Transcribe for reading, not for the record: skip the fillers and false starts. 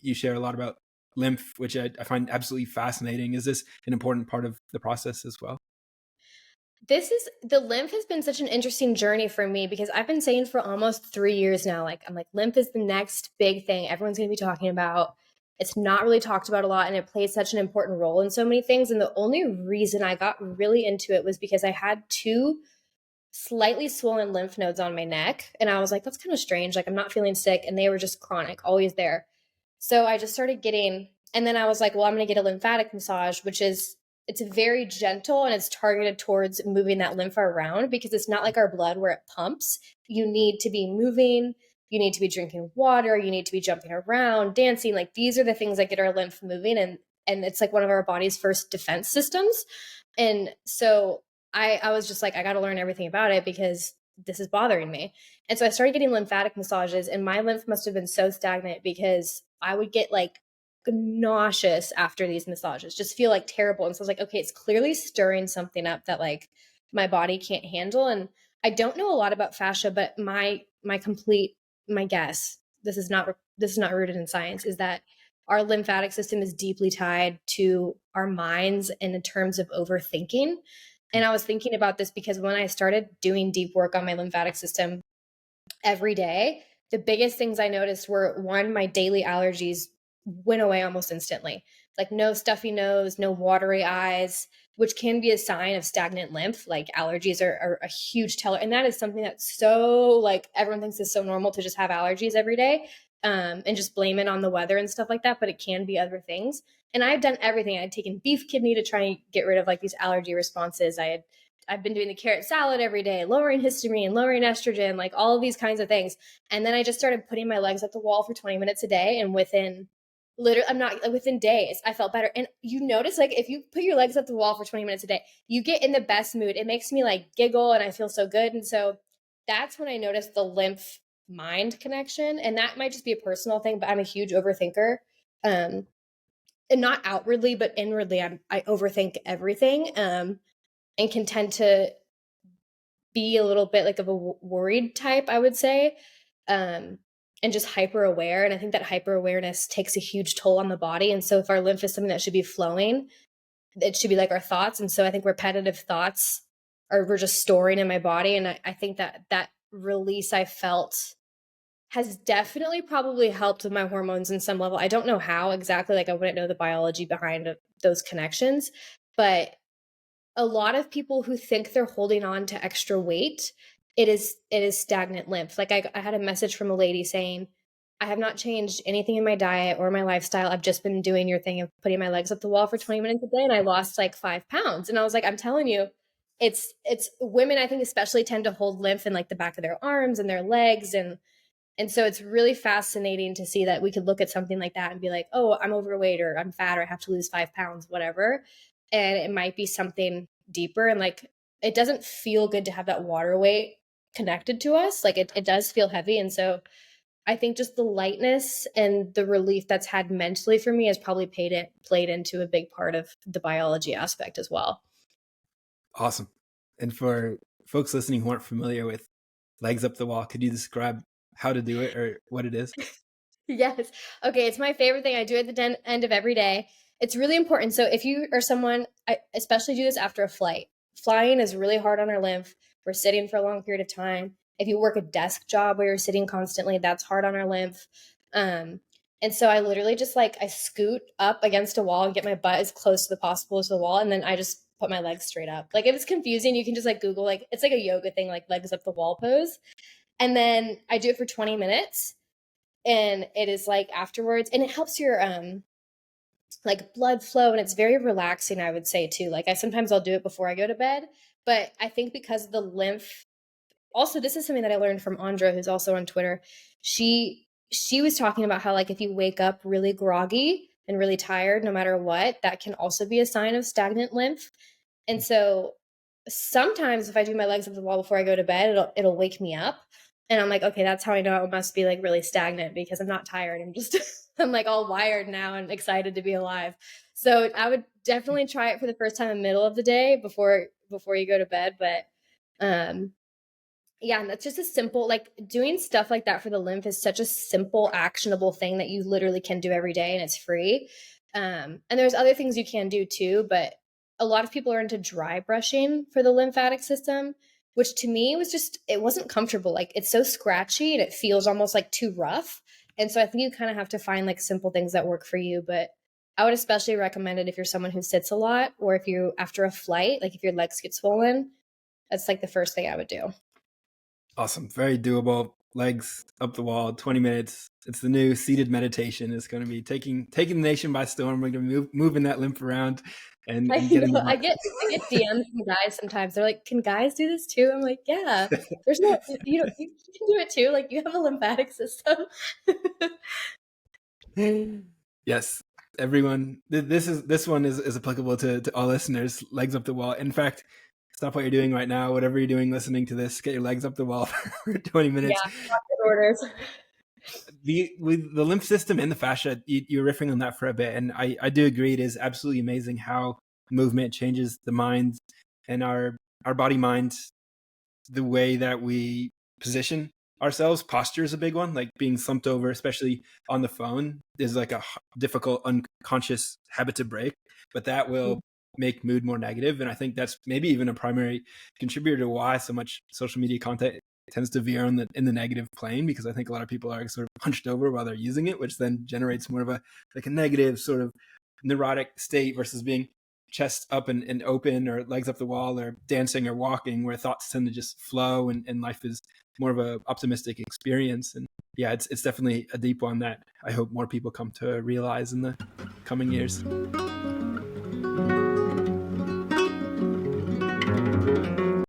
you share a lot about lymph, which I find absolutely fascinating. Is this an important part of the process as well? The lymph has been such an interesting journey for me because I've been saying for almost 3 years now, like, I'm like, lymph is the next big thing everyone's going to be talking about. It's not really talked about a lot, and it plays such an important role in so many things. And the only reason I got really into it was because I had two slightly swollen lymph nodes on my neck. And I was like, that's kind of strange. Like, I'm not feeling sick. And they were just chronic, always there. So I just started getting, and then I was like, well, I'm going to get a lymphatic massage, which is, it's very gentle and it's targeted towards moving that lymph around, because it's not like our blood where it pumps. You need to be moving. You need to be drinking water. You need to be jumping around, dancing. Like, these are the things that get our lymph moving. And it's like one of our body's first defense systems. And so I was just like, I got to learn everything about it because this is bothering me. And so I started getting lymphatic massages, and my lymph must have been so stagnant because I would get like nauseous after these massages, just feel like terrible. And so I was like, okay, it's clearly stirring something up that like my body can't handle. And I don't know a lot about fascia, but my guess, this is not rooted in science, is that our lymphatic system is deeply tied to our minds and in terms of overthinking. And I was thinking about this because when I started doing deep work on my lymphatic system every day, the biggest things I noticed were, one, my daily allergies went away almost instantly. Like, no stuffy nose, no watery eyes, which can be a sign of stagnant lymph. Like, allergies are a huge teller. And that is something that's so, like, everyone thinks is so normal to just have allergies every day, and just blame it on the weather and stuff like that. But it can be other things. And I've done everything. I'd taken beef kidney to try and get rid of like these allergy responses. I've been doing the carrot salad every day, lowering histamine, lowering estrogen, like all of these kinds of things. And then I just started putting my legs at the wall for 20 minutes a day. And within days, I felt better. And you notice, like, if you put your legs at the wall for 20 minutes a day, you get in the best mood. It makes me like giggle and I feel so good. And so that's when I noticed the lymph mind connection. And that might just be a personal thing, but I'm a huge overthinker. And not outwardly, but inwardly, I overthink everything. And can tend to be a little bit like of a worried type, I would say, and just hyper aware. And I think that hyper awareness takes a huge toll on the body. And so if our lymph is something that should be flowing, it should be like our thoughts. And so I think repetitive thoughts we're just storing in my body. And I think that release I felt has definitely probably helped with my hormones in some level. I don't know how exactly, like I wouldn't know the biology behind those connections, but a lot of people who think they're holding on to extra weight, it is stagnant lymph. Like, I had a message from a lady saying, I have not changed anything in my diet or my lifestyle. I've just been doing your thing of putting my legs up the wall for 20 minutes a day, and I lost like 5 pounds. And I was like, I'm telling you, it's women, I think, especially tend to hold lymph in like the back of their arms and their legs. And so it's really fascinating to see that we could look at something like that and be like, oh, I'm overweight or I'm fat or I have to lose 5 pounds, whatever. And it might be something deeper. And like, it doesn't feel good to have that water weight connected to us. Like, it does feel heavy. And so I think just the lightness and the relief that's had mentally for me has probably played into a big part of the biology aspect as well. Awesome. And for folks listening who aren't familiar with legs up the wall, could you describe how to do it or what it is? Yes. Okay. It's my favorite thing. I do it at the end of every day. It's really important. So if you are someone, I especially do this after a flight. Flying is really hard on our lymph. We're sitting for a long period of time. If you work a desk job where you're sitting constantly, that's hard on our lymph. Um, and so I literally just like, I scoot up against a wall and get my butt as close to the possible to the wall. And then I just put my legs straight up. Like, if it's confusing, you can just like Google, like, it's like a yoga thing, like legs up the wall pose. And then I do it for 20 minutes. And it is like afterwards, and it helps your like blood flow, and it's very relaxing, I would say, too. Like, I'll do it before I go to bed, but I think because of the lymph, also, this is something that I learned from Andra, who's also on Twitter. She was talking about how, like, if you wake up really groggy and really tired no matter what, that can also be a sign of stagnant lymph. And so sometimes if I do my legs up the wall before I go to bed, it'll wake me up. And I'm like, okay, that's how I know it must be like really stagnant, because I'm not tired. I'm just I'm like all wired now and excited to be alive. So I would definitely try it for the first time in the middle of the day before you go to bed. But Yeah, and that's just a simple like, doing stuff like that for the lymph is such a simple, actionable thing that you literally can do every day, and it's free. And there's other things you can do too, but a lot of people are into dry brushing for the lymphatic system, which to me was just it wasn't comfortable. Like, it's so scratchy and it feels almost, like, too rough, and so I think you kinda have to find, like, simple things that work for you, but I would especially recommend it if you're someone who sits a lot or if you after a flight, like, if your legs get swollen, that's, like, the first thing I would do. Awesome. Very doable. Legs up the wall, 20 minutes. It's the new seated meditation. It's going to be taking the nation by storm. We're going to be moving that lymph around I and getting know. the I get DMs from guys sometimes. They're like, "Can guys do this too?" I'm like, "Yeah. There's no you know, you can do it too. Like, you have a lymphatic system." Yes, everyone. This one is applicable to all listeners. Legs up the wall. In fact, stop what you're doing right now. Whatever you're doing, listening to this, get your legs up the wall for 20 Yeah, minutes. doctor's orders. With the lymph system and the fascia, you're riffing on that for a bit, and I do agree. It is absolutely amazing how movement changes the mind and our body mind, the way that we position ourselves. Posture is a big one, like being slumped over, especially on the phone, is like a difficult unconscious habit to break, but that will make mood more negative. And I think that's maybe even a primary contributor to why so much social media content tends to veer on in the negative plane, because I think a lot of people are sort of hunched over while they're using it, which then generates more of a like a negative sort of neurotic state versus being chest up and open, or legs up the wall, or dancing or walking, where thoughts tend to just flow, and life is more of a optimistic experience. And yeah, it's definitely a deep one that I hope more people come to realize in the coming years.